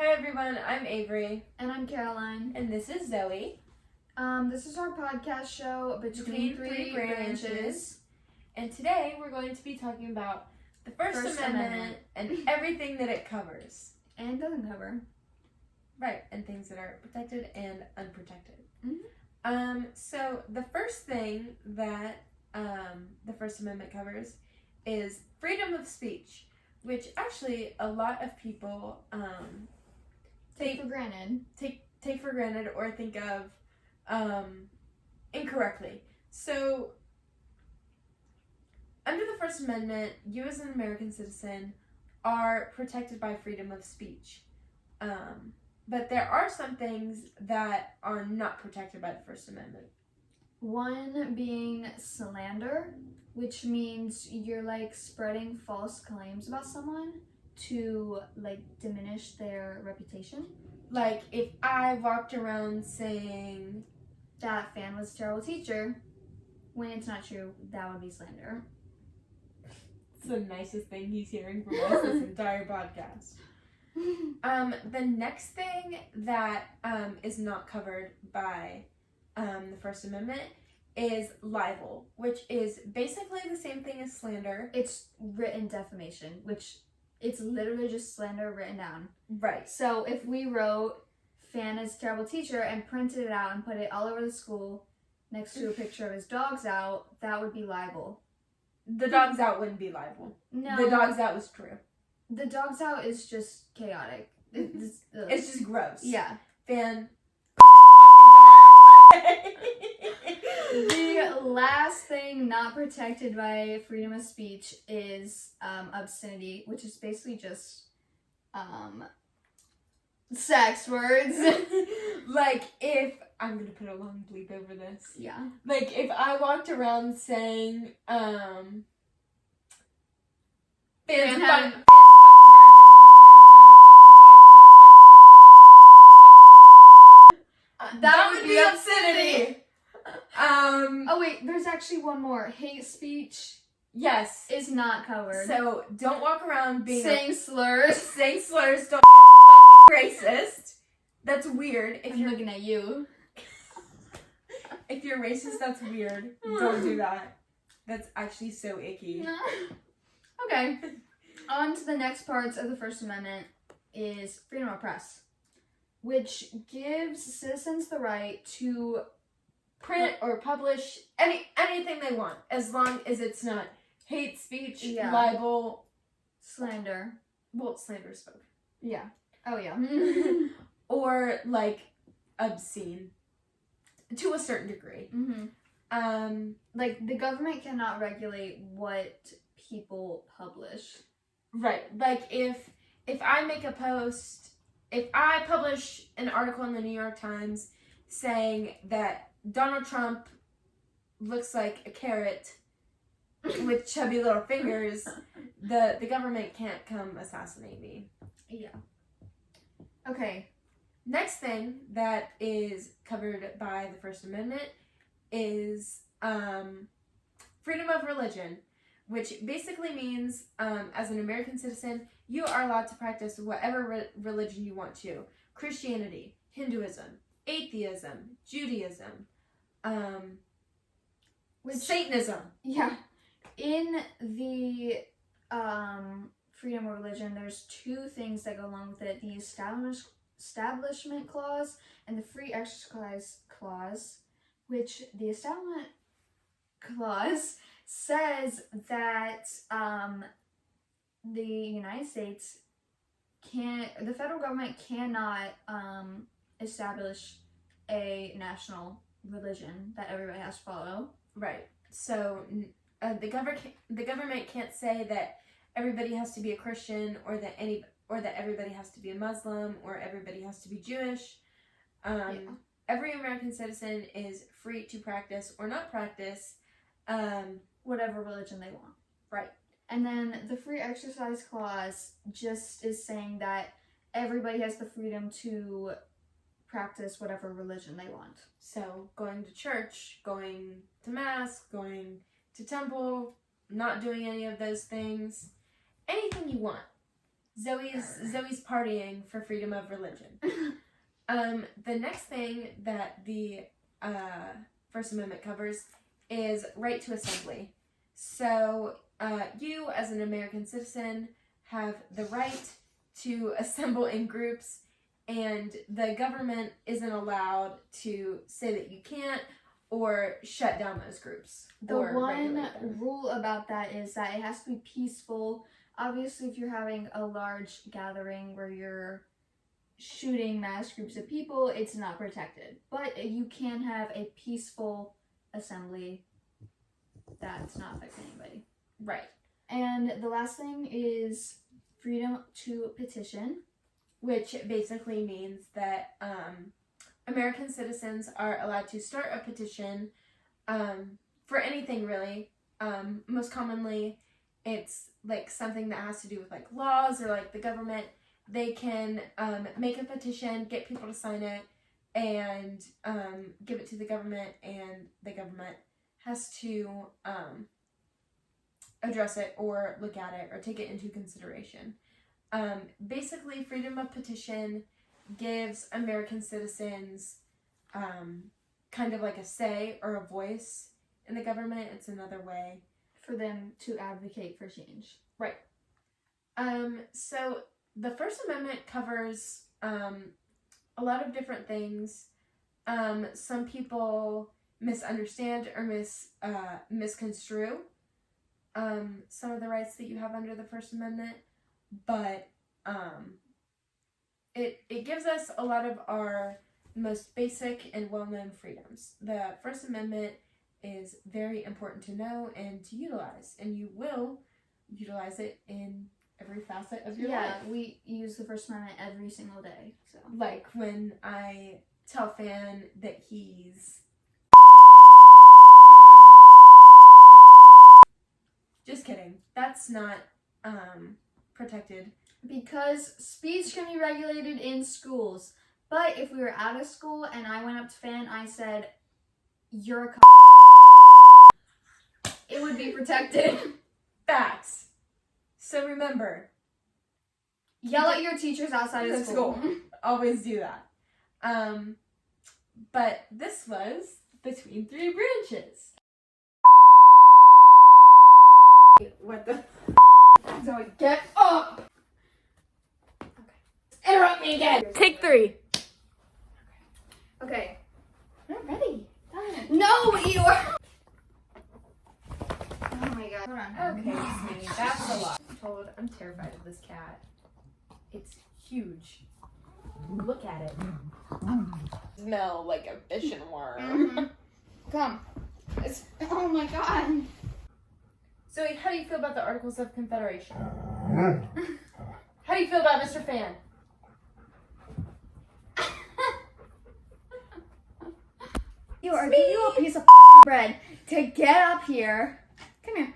Hi everyone, I'm Avery. And I'm Caroline. And this is Zoe. This is our podcast show, Between Three Branches. And today we're going to be talking about the First Amendment and everything that it covers. And doesn't cover. Right, and things that are protected and unprotected. Mm-hmm. So the first thing that the First Amendment covers is freedom of speech, which actually a lot of people Take for granted. Take for granted or think of incorrectly. So, under the First Amendment, you as an American citizen are protected by freedom of speech. But there are some things that are not protected by the First Amendment. One being slander, which means you're spreading false claims about someone to diminish their reputation. Like if I walked around saying that fan was a terrible teacher, when it's not true, that would be slander. It's the nicest thing he's hearing from us this entire podcast. The next thing that is not covered by the First Amendment is libel, which is basically the same thing as slander. It's written defamation, which it's literally just slander written down. Right. So if we wrote fan is a terrible teacher and printed it out and put it all over the school next to a picture of his dogs out, that would be libel. The dogs out wouldn't be libel. No. The dogs out was true. The dogs out is just chaotic. It's just gross. Yeah. Fan. The last thing not protected by freedom of speech is obscenity, which is basically just sex words. Like if I'm gonna put a long bleep over this. Yeah. Like if I walked around saying that would be obscenity. Oh wait, there's actually one more. Hate speech. Yes. Is not covered. So don't walk around being saying slurs. Saying slurs. Don't be racist. That's weird. If you're looking at you. If you're racist, that's weird. Don't do that. That's actually so icky. Okay. On to the next parts of the First Amendment is freedom of press, which gives citizens the right to print or publish anything they want, as long as it's not hate speech, libel, slander. Well, slander spoke. Yeah. Oh yeah. Or obscene, to a certain degree. Mm-hmm. The government cannot regulate what people publish. Right. Like if I make a post, if I publish an article in the New York Times saying that Donald Trump looks like a carrot with chubby little fingers, the government can't come assassinate me. Yeah. Okay. Next thing that is covered by the First Amendment is freedom of religion, which basically means as an American citizen, you are allowed to practice whatever religion you want to. Christianity, Hinduism, atheism, Judaism, Satanism. Yeah. In the freedom of religion, there's two things that go along with it. The Establishment Clause and the Free Exercise Clause, which the Establishment Clause says that the United States the federal government cannot establish a national religion that everybody has to follow. Right. So the government can't say that everybody has to be a Christian or that everybody has to be a Muslim or everybody has to be Jewish. Every American citizen is free to practice or not practice whatever religion they want. Right. And then the Free Exercise Clause just is saying that everybody has the freedom to practice whatever religion they want. So going to church, going to mass, going to temple, not doing any of those things, anything you want. Zoe's partying for freedom of religion. The next thing that the First Amendment covers is right to assembly. So you, as an American citizen, have the right to assemble in groups, and the government isn't allowed to say that you can't or shut down those groups. The one rule about that is that it has to be peaceful. Obviously, if you're having a large gathering where you're shooting mass groups of people, it's not protected. But you can have a peaceful assembly that's not affecting anybody. Right. And the last thing is freedom to petition. Which basically means that American citizens are allowed to start a petition for anything, really. Most commonly, it's like something that has to do with like laws or like the government. They can make a petition, get people to sign it, and give it to the government, and the government has to address it or look at it or take it into consideration. Basically, freedom of petition gives American citizens kind of like a say or a voice in the government. It's another way for them to advocate for change. Right. So the First Amendment covers a lot of different things. Some people misunderstand or misconstrue some of the rights that you have under the First Amendment, but it gives us a lot of our most basic and well-known freedoms. The First Amendment is very important to know and to utilize, and you will utilize it in every facet of your life. Yeah, we use the First Amendment every single day. So, like when I tell Fan that he's just kidding. That's not protected. Because speech can be regulated in schools. But if we were out of school and I went up to Fan, I said, "You're a it would be protected." Facts. So remember, yell at your teachers outside of school. Always do that. But this was Between Three Branches. What the? Zoe, get up! Okay. Interrupt me again! Take 3. Okay. I'm not ready. No, Eeyore! Oh my god. Hold on. Okay, sweetie, that's a lot. I'm terrified of this cat. It's huge. Look at it. Smell like a fishing worm. Mm-hmm. Come. Oh my god. So, how do you feel about the Articles of Confederation? How do you feel about Mr. Fan? Eeyore, I'll give you a piece of bread to get up here. Come here.